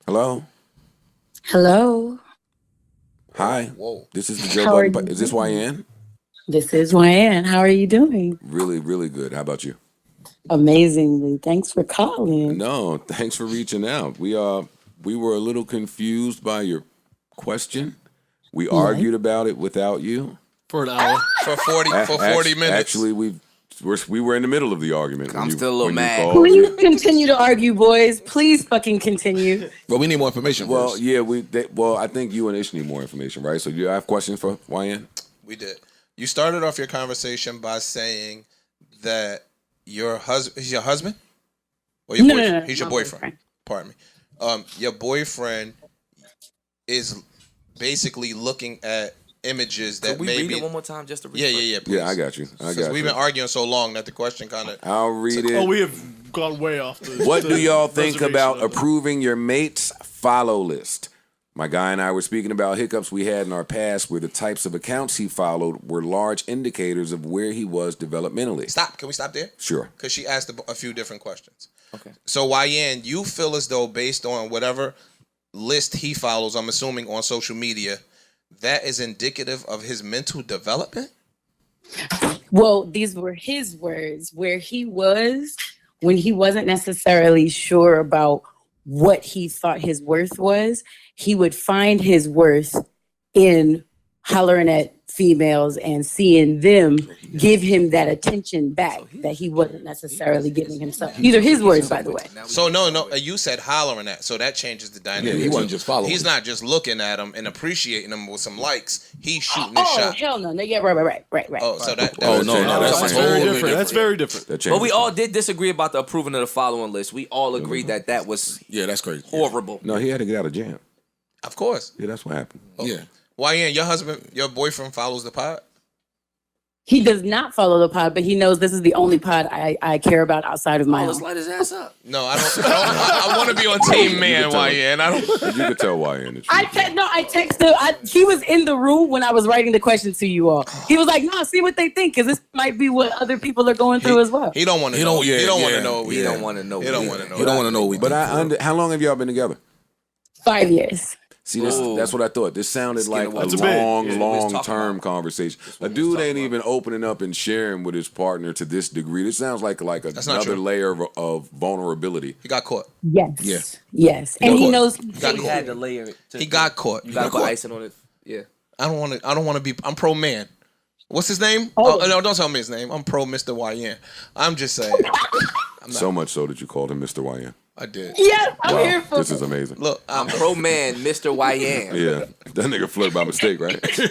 Hello. Hello. Hi. Whoa. This is the Joe How are Budden. you? Is this Wyann? This is Wyann. How are you doing? Really, really good. How about you? Amazingly. Thanks for calling. No, thanks for reaching out. We were a little confused by your question. We argued about it without you. For an hour. For 40 minutes. Actually, we were in the middle of the argument. I'm still a little mad. called. Please continue to argue, boys. Please fucking continue. But we need more information Well, first. yeah, I think you and Ish need more information, right? So you have questions for Wyann? We did. You started off your conversation by saying that your husband, he's your husband? Or your boyfriend? No, He's your my boyfriend. Pardon me. Your boyfriend is basically looking at images that Could we maybe... read it one more time just to read Yeah, please. Yeah, I got you. Because we've been arguing so long that the question kind of... I'll read it. Oh, we have gone way off the What do y'all think reservation about level. approving your mate's follow list? My guy and I were speaking about hiccups we had in our past where the types of accounts he followed were large indicators of where he was developmentally. Stop. Can we stop there? Sure. Because she asked a few different questions. Okay. So, Wyann, you feel as though based on whatever list he follows, I'm assuming on social media, that is indicative of his mental development? Well, these were his words where he was when he wasn't necessarily sure about what he thought his worth was. He would find his worth in hollering at females and seeing them give him that attention back that he wasn't necessarily giving himself. These are his words, by the way. So, no, you said hollering at, so that changes the dynamic. Yeah, he wasn't just following. He's not just looking at him and appreciating him with some likes. He's shooting his Oh, shot. hell no. Yeah, right. Oh, so that Oh, no, that's That's very totally different. different. That's very different. That But changes. we all did disagree about the approving of the following list. We all agreed that was Yeah, that's crazy. horrible. No, he had to get out of jail. Of course. Yeah, that's what happened. Yeah. Wyann, your boyfriend follows the pod? He does not follow the pod, but he knows this is the only pod I care about outside of my Oh, let's own. light his ass up. No, I don't. I want to be on Team Man, tell him. Wyann. I don't. You could tell Wyann. I texted. He was in the room when I was writing the questions to you all. He was like, "No, see what they think, because this might be what other people are going through as well." He don't want to He know. don't- yeah, he don't want yeah, to know. He don't want to know. He don't want to know. You don't want to know what we But think. how long have y'all been together? 5 years. See, Ooh. that's what I thought. This sounded Skin like of a wolf. That's a bit. long, Yeah, we was talking long-term about. conversation. That's A what we dude was ain't talking even opening up and sharing with his partner to this degree. This sounds like not another true. layer of vulnerability. He got caught. Yes. Yeah. Yes. And he Of knows. got He caught. had to layer it. He got caught. You got to put caught. icing on it. Yeah. I don't want to be. I'm pro man. What's his name? Oh. Oh, no, don't tell me his name. I'm pro Mr. Wyann. I'm just saying. So much so that you called him Mr. Wyann. I did. Yes, I'm here for This is amazing. Look, I'm pro man, Mr. Wyann. Yeah, that nigga flirt by mistake, right? he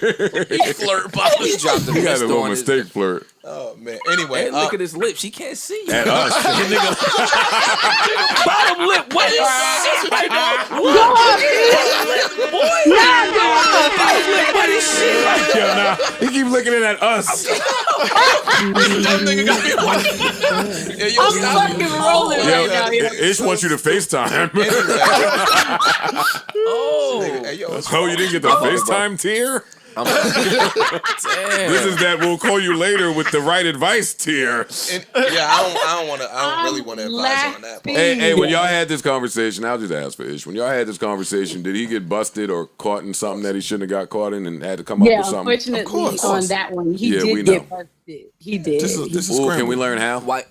flirt by He dropped the He had a Mr. little on his- mistake flirt Oh man. Anyway, Hey, look at his lips. She can't see you. at us. Bottom lip. What is shit right now? Bottom lip. What is shit right now? Yo, nah, he keep looking at us. that nigga got me watching. Yeah, yo, I'm stop. fucking rolling Yo, right now. Yeah. Ish wants you to FaceTime. Oh. Hey, yo, Oh, you didn't get the FaceTime tier? Damn. This is that we'll call you later with the right advice tier. and, yeah, I don't really want to advise on that. But Hey, when y'all had this conversation, I'll just ask for Ish. When y'all had this conversation, did he get busted or caught in something that he shouldn't have got caught in and had to come up Yeah, with something? unfortunately, on that one, he Yeah, we did get know. busted. He did. This is Ooh, can scrambled. we learn how? Why?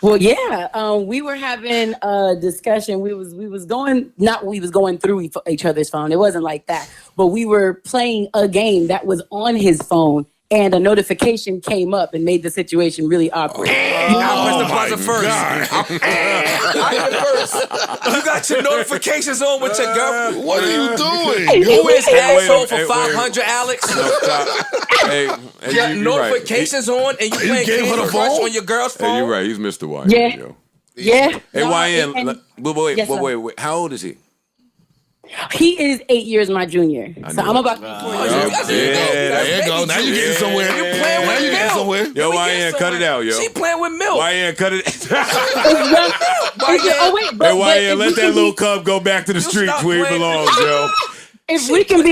Well, yeah, we were having a discussion. We was going through each other's phone. It wasn't like that, but we were playing a game that was on his phone, and a notification came up and made the situation really awkward. I pressed the buzzer first. I hit first. You got your notifications on with your girl. What are you doing? Who is asshole for wait. 500, Alex? No, stop. Hey, Your you're right. notifications on and you playing gave her Candy the Crush phone? on your girl's phone? Hey, you're right. He's Mr. Wyann. Yeah. Yo. Yeah. Hey, No, Wyann, and wait, Yes, sir. wait. How old is he? he is 8 years my junior, so knew I'm it. about to be 4 years Yeah, old. that's There you go. Now you getting somewhere. You playing Now with you getting milk. somewhere. Yo, Wyann, cut it out, yo. She playing with milk. Wyann, cut it. Oh wait, but Hey, Wyann, if let we that can little be- cub go back to the streets stop where he playing. belongs, yo. If we can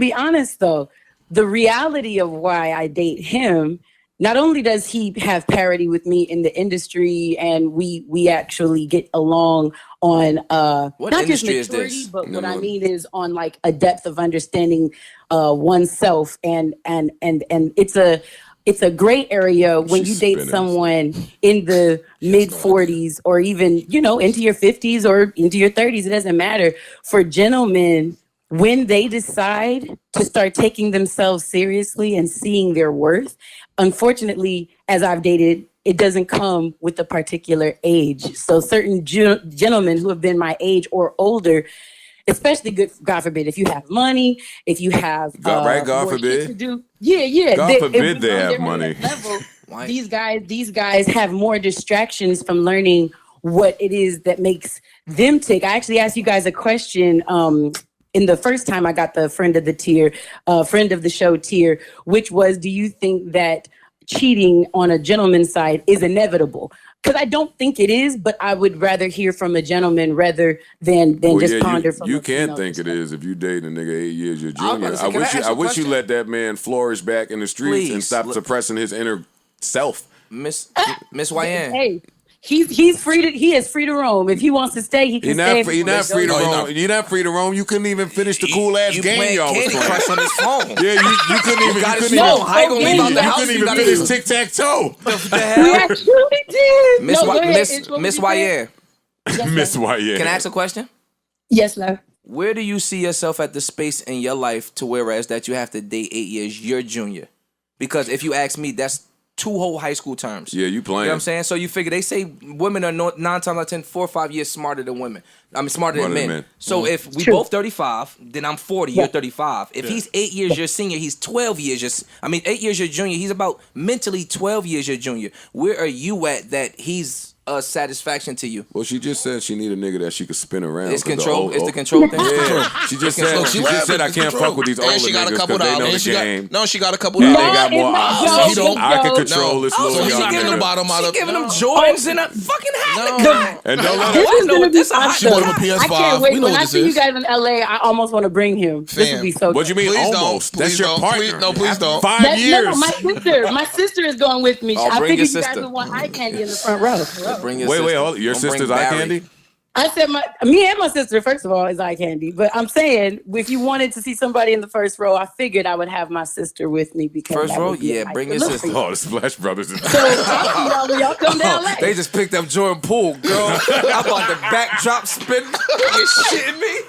be honest though, the reality of why I date him not only does he have parity with me in the industry, and we actually get along on What not just industry is maturity, this? but what I mean is on like a depth of understanding oneself, and it's a gray area when She's you date spinning. someone in the mid 40s or even, into your 50s or into your 30s. It doesn't matter. For gentlemen, when they decide to start taking themselves seriously and seeing their worth, unfortunately, as I've dated, it doesn't come with a particular age. So certain gentlemen who have been my age or older, especially good, God forbid, if you have money, if you have God more forbid. shit to do. Yeah. God forbid if they they're have on money. that level, Why? these guys have more distractions from learning what it is that makes them tick. I actually asked you guys a question in the first time I got the friend of the show tier, which was, do you think that cheating on a gentleman's side is inevitable? Because I don't think it is, but I would rather hear from a gentleman rather than just ponder from you a can't female think it perspective. is if you date a nigga 8 years your I was about junior. to say, can I ask I a wish you question? let that man flourish back in the streets and Please, stop look. suppressing his inner self. Miss Wyann. Hey, he's free to he is free to roam. If he wants to stay, he can stay. You're not free to No, you're roam. not. You're not free to roam. You couldn't even finish the cool ass You game playing y'all was Candy playing. Crush on his phone. Yeah, you couldn't even. got You his couldn't phone. even. How you gonna leave out the You house? couldn't You even gotta finish leave. tic tac toe. The We hell? actually did. Miss No, go ahead. Miss It's what Miss we said. Wyann. Miss Wyann. Can I ask a question? Yes, love. Where do you see yourself at the space in your life to whereas that you have to date 8 years your junior? Because if you ask me, that's 2 whole high school terms. Yeah, you playing. You know what I'm saying? So you figure they say women are 9 times out of 10, 4 or 5 years smarter than women. I mean, smarter than men. So if we True. both 35, then I'm 40, you're 35. If he's 8 years your senior, he's 12 years 8 years your junior. He's about mentally 12 years your junior. Where are you at that he's a satisfaction to you? Well, she just said she need a nigga that she could spin around. It's 'cause control. the It's the control thing. Yeah, she just said. Look, She she just said I laughing. can't fuck with these older And she got a niggas couple because they know dollars. the game. She got a couple And dollars. they got more it's not options. Joe. I can Joe. control this Oh, little so she young giving nigga. them bottom out She of- giving them No. Jordans and a fucking hat. No. And don't let This her. is know gonna be this a hot awesome. She bought him a PS5. I can't wait. We know When what I this see you is. guys in LA, I almost want to bring him. This Fam. would be so. What you mean Please don't. almost? That's Please your don't. partner. Please- no, please don't. 5 No, years. my sister is going with me. Oh, I bring figured your you guys sister. would want eye candy in the front row. Bring your Wait, sister. hold. Your Don't bring sister's eye Barry. candy? I said me and my sister, first of all, is eye candy. But I'm saying, if you wanted to see somebody in the first row, I figured I would have my sister with me because First that row? would be a Yeah, nice bring your look sister. for you. Oh, the Splash Brothers. Is So y'all, when y'all come down LA. They just picked up Jordan Poole, girl. I'm about to backdrop spin. You shitting me?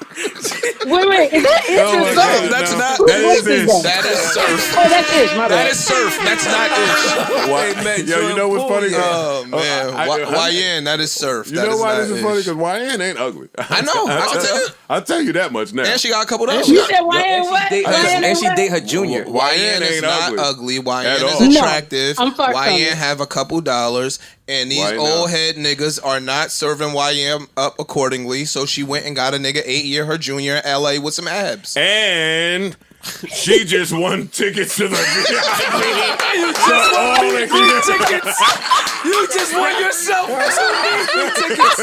Wait, is that it? Oh my or God, surf? That's no. not- That Whose is voice it. that? That is surf. Oh, that's it. My That bad. is surf. That's not it. What? Hey, man, Yo, you know what's Jordan funny? Poole, Oh man, Wyann, that is surf. You That know is why not this is ish. funny? Because Wyann ain't ugly. I know. I can tell you. I'll tell you that much now. And she got a couple dollars. You said Wyann what? Wyann And she what? date her junior. Wyann is ain't not ugly. ugly. Wyann At is all. No, attractive. I'm far from Wyann it. have a couple dollars, and these Why not? old head niggas are not serving Wyann up accordingly. So she went and got a nigga 8 year her junior in LA with some abs. And she just won tickets to the You just won meet and greet tickets. You just won yourself 2 meet and greet tickets.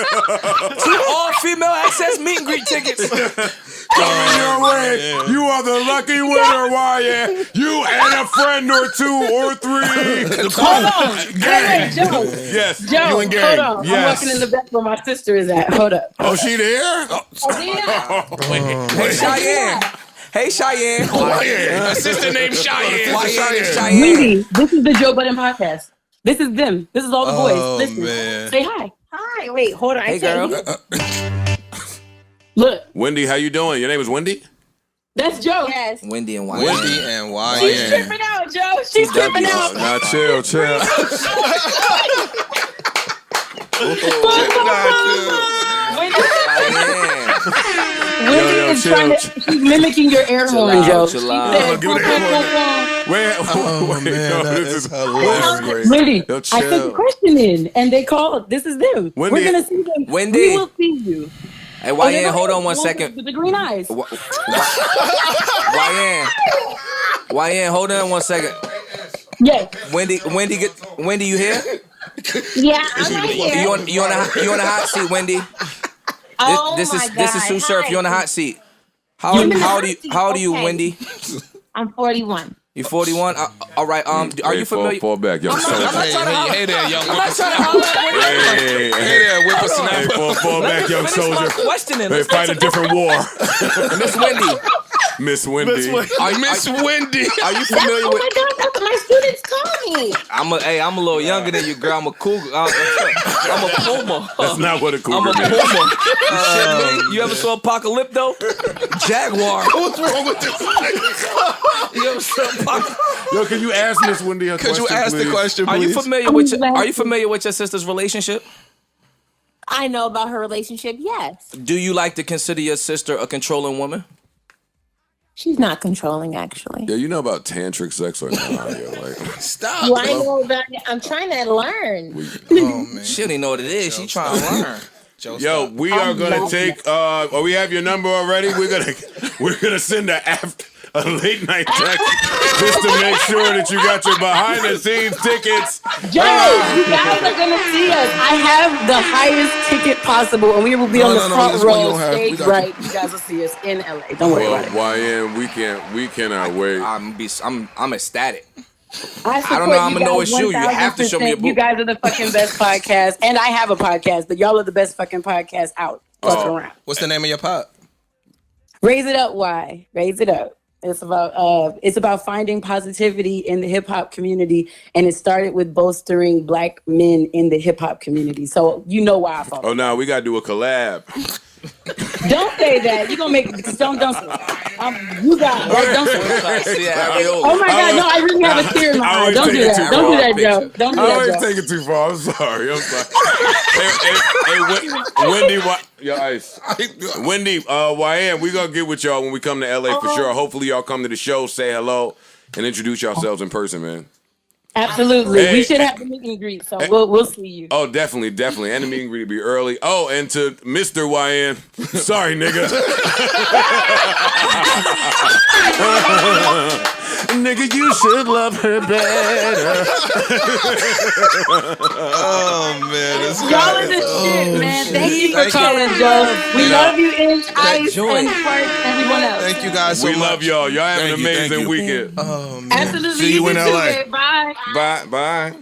2 all-female access meet and greet tickets. Coming your way. You are the lucky winner, Wyann. You and a friend or 2 or 3. Hold on. Hey, Joe. Yes. Joe, You and gang. hold on. Yes. I'm walking in the back where my sister is at. Hold up. Oh, she there? Oh, yeah. Hey, Cheyenne. Hey, Cheyenne. Wyann. A sister named Cheyenne. Wyann and Cheyenne. Wendy, this is the Joe Budden Podcast. This is them. This is all the boys. Oh, Listen. man. Say hi. Hi. Wait, hold on. Hey, girl. Look, Wendy, how you doing? Your name is Wendy? that's Joe. Yes. Wendy and Wyann. Wendy and She's Wyann. tripping out, Joe. She's tripping out. Nah, chill. Wendy Wyann. is trying to, she's mimicking your air horn, out, Joe. chill She out. said, Give it "Pom, a pom, pom, Wait, Oh, man, no, that this is is hilarious. Wendy, Yo, I sent chill. the question in, and they called. This is them. Wendy- We're gonna see them. Wendy. We will see you. Hey, Wyann, hold on 1 second. With the green eyes. Wyann, hold on 1 second. Yes. Wendy, you here? Yeah, I'm right here. You on the hot seat, Wendy? This is Sue Surf. You on the hot seat. How old are you, Okay. Wendy? I'm 41. You 41? All right. Are you familiar? Fall back, young soldier. Hey there, young I'm not trying to holler at Hey, Hey there, whippersnapper. fall back, young Finish my soldier. questioning. They fight a different war. Miss Wendy. Miss Wendy. Miss Wendy. Are you familiar Oh with? my God, that's what my students call me. I'm a little younger than you, girl. I'm a cougar. I'm a puma. That's not what a I'm cougar a means. puma. You ever saw Apocalypto? Jaguar. What's wrong with this? You ever saw Apocalypto? Yo, can you ask Miss Wendy a question, Could you ask please? the question, Are please? you familiar with your sister's relationship? I know about her relationship, yes. Do you like to consider your sister a controlling woman? She's not controlling, actually. Yeah, you know about tantric sex or not? Yo, like, Stop. Do I know about it? I'm trying to learn. Oh, man. She don't even know what it is. She trying to learn. Joe, yo, stop. we are gonna take. We have your number already. We're gonna send a late night text just to make sure that you got your behind the scenes tickets. Joe, you guys are gonna see us. I have the highest ticket possible, and we will be on the front this one you row, don't have. We stage got right. You guys will see us in LA. Don't worry about it. Wyann, we cannot wait. I'm ecstatic. I don't know how I'ma know it's you. You have to show me a 1000%. You book. guys are the fucking best podcast, and I have a podcast, but y'all are the best fucking podcast out. Fucking around. What's the name of your pod? Raise it up. Why? Raise it up. It's about finding positivity in the hip hop community, and it started with bolstering Black men in the hip hop community. So you know why I thought. Oh no, we gotta do a collab. Don't say that. You gonna make don't say that. You got don't say that. Oh my God, no, I really have a tear in my eye. Don't do that. Don't do that, Joe. Don't do I that, always Joe. take it too far. I'm sorry. Hey, Wendy, your ice. Wendy, Wyann, we gonna get with y'all when we come to LA for sure. Hopefully, y'all come to the show, say hello, and introduce yourselves in person, man. Absolutely. Hey, We should have the meet and greet, so we'll see you. Oh, definitely. And the meet and greet will be early. Oh, and to Mr. Wyann, sorry, nigga. Nigga, you should love her better. Oh, man. This Y'all guy are the is- shit, man. Thank you for Thank you. coming, Joe. We love you, Inch, Ice, joint. and Spark, everyone else. Thank you guys so We much. love y'all. Y'all have an Thank you, thank amazing you. weekend. Oh, man. Absolutely. See you in too, LA. babe. Bye. Bye.